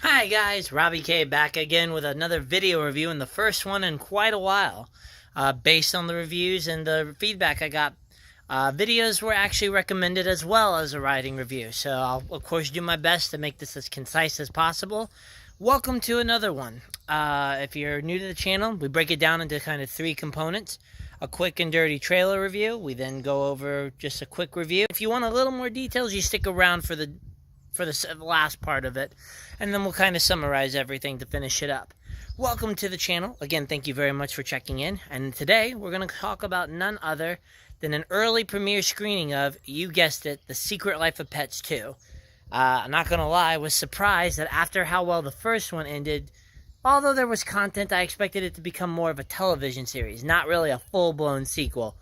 Hi guys, Robbie K back again with another video review, and the first one in quite a while. Based on the reviews and the feedback I got, videos were actually recommended as well as a writing review. So I'll of course do my best to make this as concise as possible. Welcome to another one. If you're new to the channel, we break it down into kind of three components. A quick and dirty trailer review. We then go over just a quick review. If you want a little more details, you stick around for the last part of it, and then we'll kind of summarize everything to finish it up. Welcome to the channel. Again, thank you very much for checking in, and today we're going to talk about none other than an early premiere screening of, you guessed it, The Secret Life of Pets 2. I'm not going to lie, I was surprised that after how well the first one ended, although there was content, I expected it to become more of a television series, not really a full-blown sequel.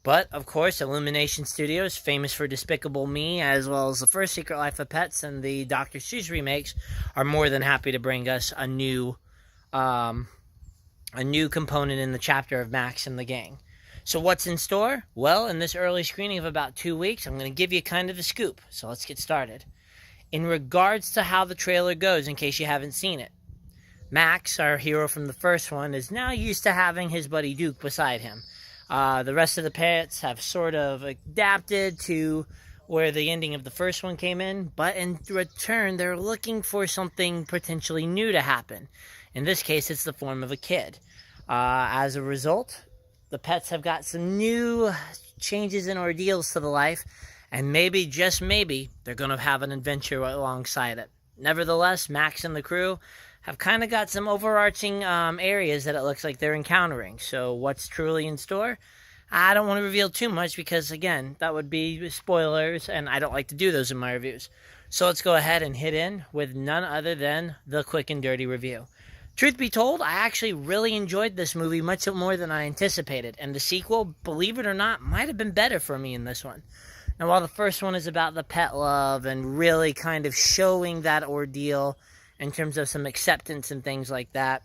But, of course, Illumination Studios, famous for Despicable Me, as well as the first Secret Life of Pets and the Dr. Seuss remakes, are more than happy to bring us a new component in the chapter of Max and the gang. So what's in store? Well, in this early screening of about 2 weeks, I'm going to give you kind of the scoop. So let's get started. In regards to how the trailer goes, in case you haven't seen it, Max, our hero from the first one, is now used to having his buddy Duke beside him. The rest of the pets have sort of adapted to where the ending of the first one came in, but in return, they're looking for something potentially new to happen. In this case, it's the form of a kid. As a result, the pets have got some new changes and ordeals to the life, and maybe, just maybe, they're going to have an adventure alongside it. Nevertheless, Max and the crew have kind of got some overarching areas that it looks like they're encountering. So what's truly in store? I don't want to reveal too much because, again, that would be spoilers, and I don't like to do those in my reviews. So let's go ahead and hit in with none other than the quick and dirty review. Truth be told, I actually really enjoyed this movie much more than I anticipated, and the sequel, believe it or not, might have been better for me in this one. Now, while the first one is about the pet love and really kind of showing that ordeal in terms of some acceptance and things like that,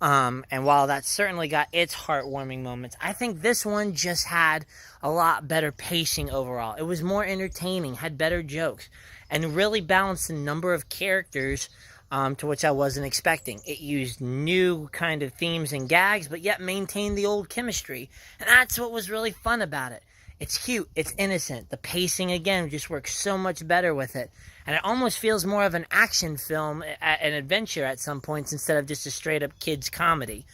and while that certainly got its heartwarming moments, I think this one just had a lot better pacing overall. It was more entertaining, had better jokes, and really balanced the number of characters to which I wasn't expecting. It used new kind of themes and gags, but yet maintained the old chemistry, and that's what was really fun about it. It's cute, it's innocent, the pacing again just works so much better with it, and it almost feels more of an action film, an adventure at some points, instead of just a straight up kids comedy.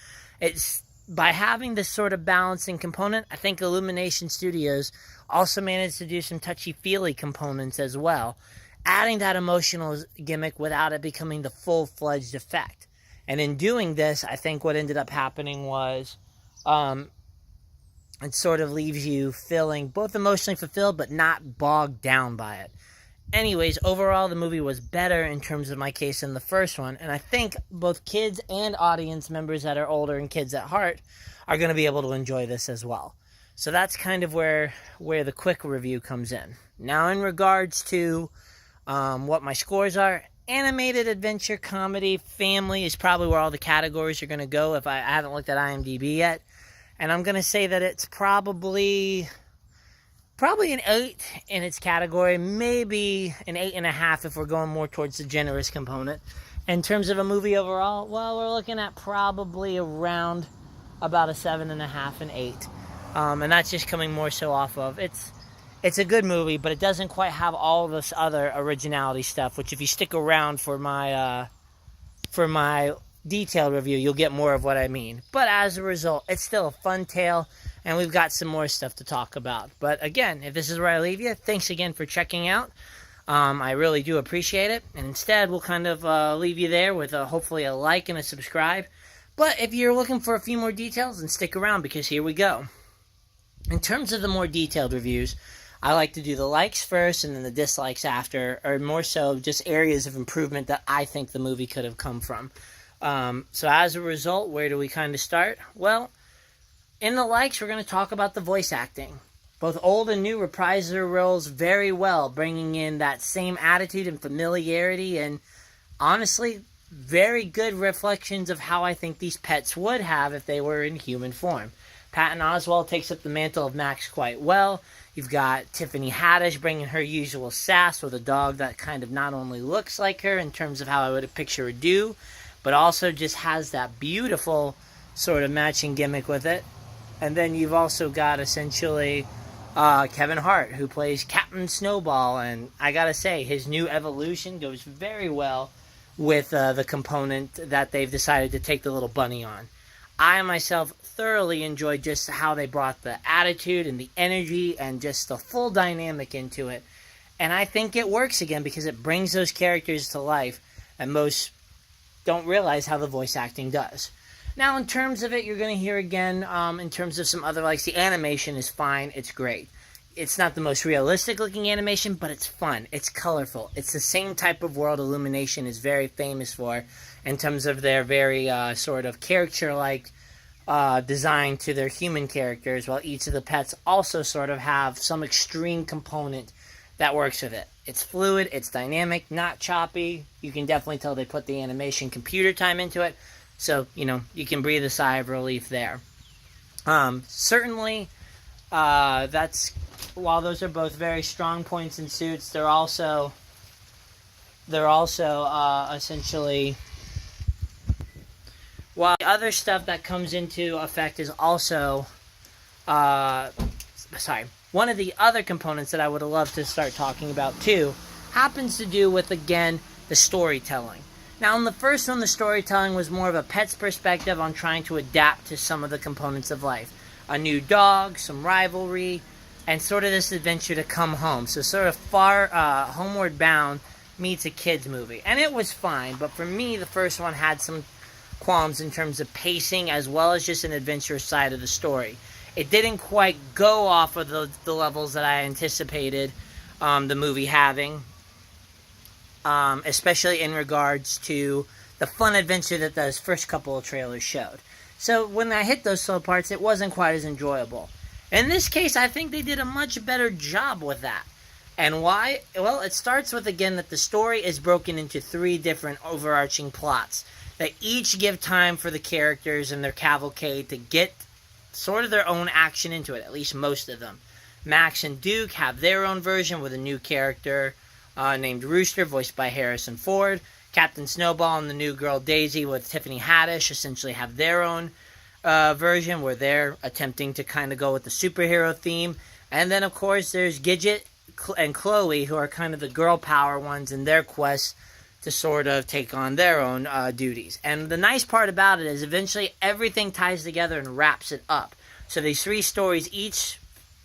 It's by having this sort of balancing component, I think Illumination Studios also managed to do some touchy-feely components as well, adding that emotional gimmick without it becoming the full-fledged effect. And in doing this, I think what ended up happening was it sort of leaves you feeling both emotionally fulfilled but not bogged down by it. Anyways, overall, the movie was better in terms of my case than the first one, and I think both kids and audience members that are older and kids at heart are going to be able to enjoy this as well. So that's kind of where the quick review comes in. Now, in regards to what my scores are, animated, adventure, comedy, family is probably where all the categories are going to go if I haven't looked at IMDb yet. And I'm going to say that it's probably an 8 in its category, maybe an 8.5 if we're going more towards the generous component. In terms of a movie overall, well, we're looking at probably around about a 7.5 and 8. And that's just coming more so off of, it's a good movie, but it doesn't quite have all this other originality stuff, which if you stick around for my detailed review, you'll get more of what I mean. But as a result, it's still a fun tale, and we've got some more stuff to talk about. But again, if this is where I leave you, thanks again for checking out. I really do appreciate it. And instead, we'll kind of leave you there with hopefully a like and a subscribe. But if you're looking for a few more details, then stick around, because here we go. In terms of the more detailed reviews, I like to do the likes first and then the dislikes after, or more so just areas of improvement that I think the movie could have come from. So as a result, where do we kind of start? Well, in the likes, we're going to talk about the voice acting. Both old and new reprise their roles very well, bringing in that same attitude and familiarity, and honestly, very good reflections of how I think these pets would have if they were in human form. Patton Oswalt takes up the mantle of Max quite well. You've got Tiffany Haddish bringing her usual sass with a dog that kind of not only looks like her in terms of how I would picture her do, but also just has that beautiful sort of matching gimmick with it. And then you've also got essentially Kevin Hart, who plays Captain Snowball, and I gotta say, his new evolution goes very well with the component that they've decided to take the little bunny on. I myself thoroughly enjoyed just how they brought the attitude and the energy and just the full dynamic into it. And I think it works again because it brings those characters to life, and most don't realize how the voice acting does. Now, in terms of it, you're going to hear again, in terms of some other likes, the animation is fine. It's great. It's not the most realistic looking animation, but it's fun. It's colorful. It's the same type of world Illumination is very famous for in terms of their very sort of character-like design to their human characters, while each of the pets also sort of have some extreme component that works with it. It's fluid, it's dynamic, not choppy. You can definitely tell they put the animation computer time into it. So, you can breathe a sigh of relief there. Certainly, while those are both very strong points in Suits, they're also essentially, while the other stuff that comes into effect is also, one of the other components that I would have loved to start talking about too, happens to do with, again, the storytelling. Now, in the first one, the storytelling was more of a pet's perspective on trying to adapt to some of the components of life. A new dog, some rivalry, and sort of this adventure to come home. So sort of far Homeward Bound meets a kid's movie. And it was fine, but for me, the first one had some qualms in terms of pacing as well as just an adventurous side of the story. It didn't quite go off of the levels that I anticipated the movie having. Especially in regards to the fun adventure that those first couple of trailers showed. So when I hit those slow parts, it wasn't quite as enjoyable. In this case, I think they did a much better job with that. And why? Well, it starts with, again, that the story is broken into 3 different overarching plots that each give time for the characters and their cavalcade to get sort of their own action into it, at least most of them. Max and Duke have their own version with a new character named Rooster, voiced by Harrison Ford. Captain Snowball and the new girl Daisy with Tiffany Haddish essentially have their own version where they're attempting to kind of go with the superhero theme. And then, of course, there's Gidget and Chloe, who are kind of the girl power ones in their quest to sort of take on their own duties. And the nice part about it is eventually everything ties together and wraps it up. So these 3 stories each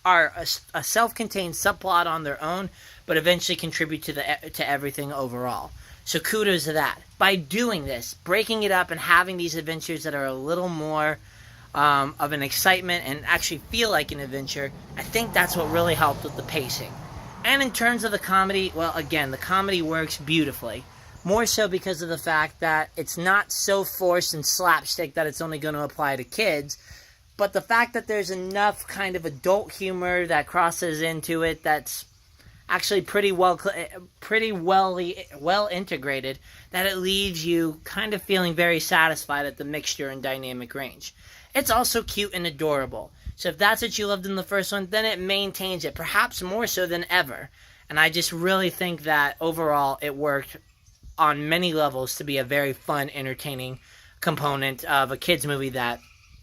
are a self-contained subplot on their own, but eventually contribute to everything overall. So kudos to that. By doing this, breaking it up and having these adventures that are a little more of an excitement and actually feel like an adventure, I think that's what really helped with the pacing. And in terms of the comedy, well, again, the comedy works beautifully. More so because of the fact that it's not so forced and slapstick that it's only going to apply to kids, but the fact that there's enough kind of adult humor that crosses into it that's actually pretty well integrated, that it leaves you kind of feeling very satisfied at the mixture and dynamic range. It's also cute and adorable. So if that's what you loved in the first one, then it maintains it, perhaps more so than ever. And I just really think that overall it worked on many levels to be a very fun, entertaining component of a kids movie that,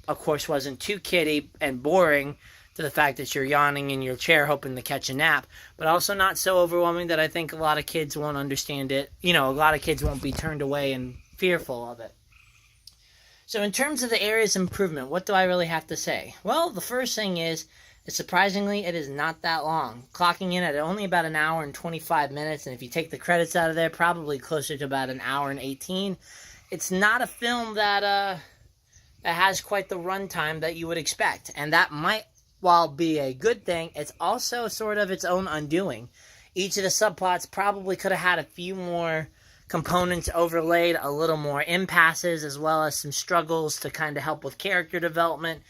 of course, wasn't too kiddie and boring to the fact that you're yawning in your chair hoping to catch a nap, but also not so overwhelming that I think a lot of kids won't understand it. A lot of kids won't be turned away and fearful of it. So in terms of the areas of improvement, what do I really have to say? Well, the first thing is, surprisingly, it is not that long. Clocking in at only about an hour and 25 minutes, and if you take the credits out of there, probably closer to about an hour and 18. It's not a film that has quite the runtime that you would expect, and that might, while be a good thing, it's also sort of its own undoing. Each of the subplots probably could have had a few more components overlaid, a little more impasses, as well as some struggles to kind of help with character development,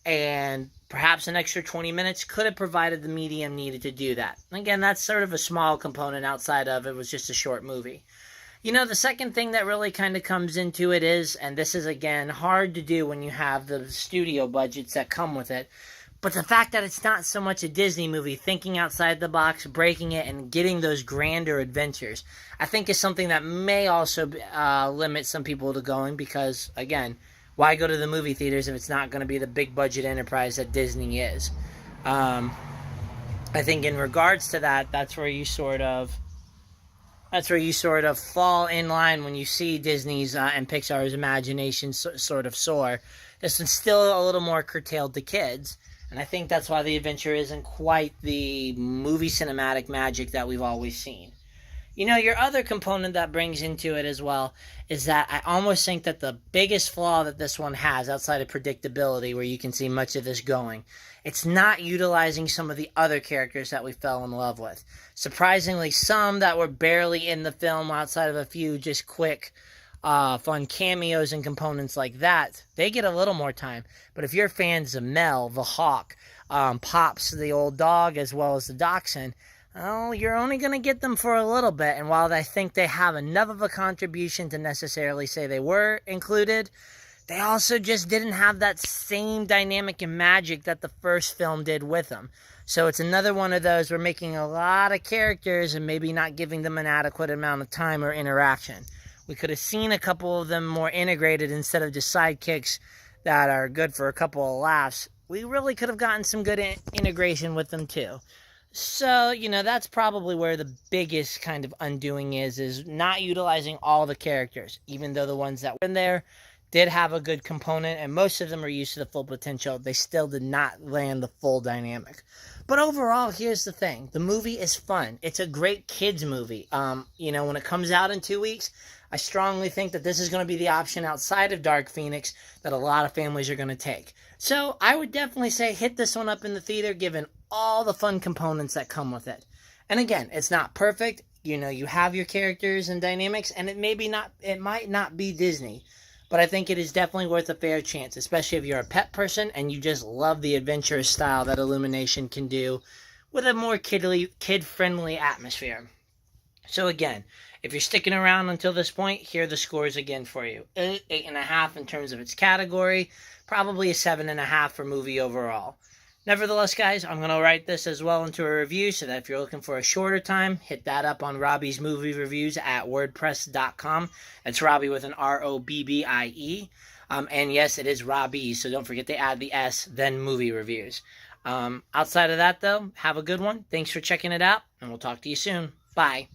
and perhaps an extra 20 minutes could have provided the medium needed to do that. Again, that's sort of a small component outside of it was just a short movie. The second thing that really kind of comes into it is, and this is again hard to do when you have the studio budgets that come with it, but the fact that it's not so much a Disney movie, thinking outside the box, breaking it, and getting those grander adventures, I think is something that may also limit some people to going because, again, why go to the movie theaters if it's not going to be the big budget enterprise that Disney is? I think in regards to that, that's where you sort of fall in line when you see Disney's and Pixar's imagination sort of soar. This one's still a little more curtailed to kids. And I think that's why the adventure isn't quite the movie cinematic magic that we've always seen. Your other component that brings into it as well is that I almost think that the biggest flaw that this one has, outside of predictability, where you can see much of this going, it's not utilizing some of the other characters that we fell in love with. Surprisingly, some that were barely in the film, outside of a few just quick fun cameos and components like that, they get a little more time. But if you're fans of Mel, the hawk, Pops, the old dog, as well as the dachshund, well, you're only going to get them for a little bit. And while I think they have enough of a contribution to necessarily say they were included, they also just didn't have that same dynamic and magic that the first film did with them. So it's another one of those, we're making a lot of characters and maybe not giving them an adequate amount of time or interaction. We could have seen a couple of them more integrated instead of just sidekicks that are good for a couple of laughs. We really could have gotten some good integration with them too. So, that's probably where the biggest kind of undoing is not utilizing all the characters, even though the ones that were in there did have a good component, and most of them are used to the full potential. They still did not land the full dynamic. But overall, here's the thing. The movie is fun. It's a great kids movie. When it comes out in 2 weeks, I strongly think that this is going to be the option outside of Dark Phoenix that a lot of families are going to take. So I would definitely say hit this one up in the theater, given all the fun components that come with it. And again, it's not perfect. You have your characters and dynamics, and it might not be Disney. But I think it is definitely worth a fair chance, especially if you're a pet person and you just love the adventurous style that Illumination can do with a more kid-friendly atmosphere. So again, if you're sticking around until this point, here are the scores again for you. 8.5 in terms of its category, probably a 7.5 for movie overall. Nevertheless, guys, I'm going to write this as well into a review so that if you're looking for a shorter time, hit that up on Robbie's Movie Reviews at wordpress.com. It's Robbie with an R-O-B-B-I-E. And yes, it is Robbie, so don't forget to add the S, then Movie Reviews. Outside of that, though, have a good one. Thanks for checking it out, and we'll talk to you soon. Bye.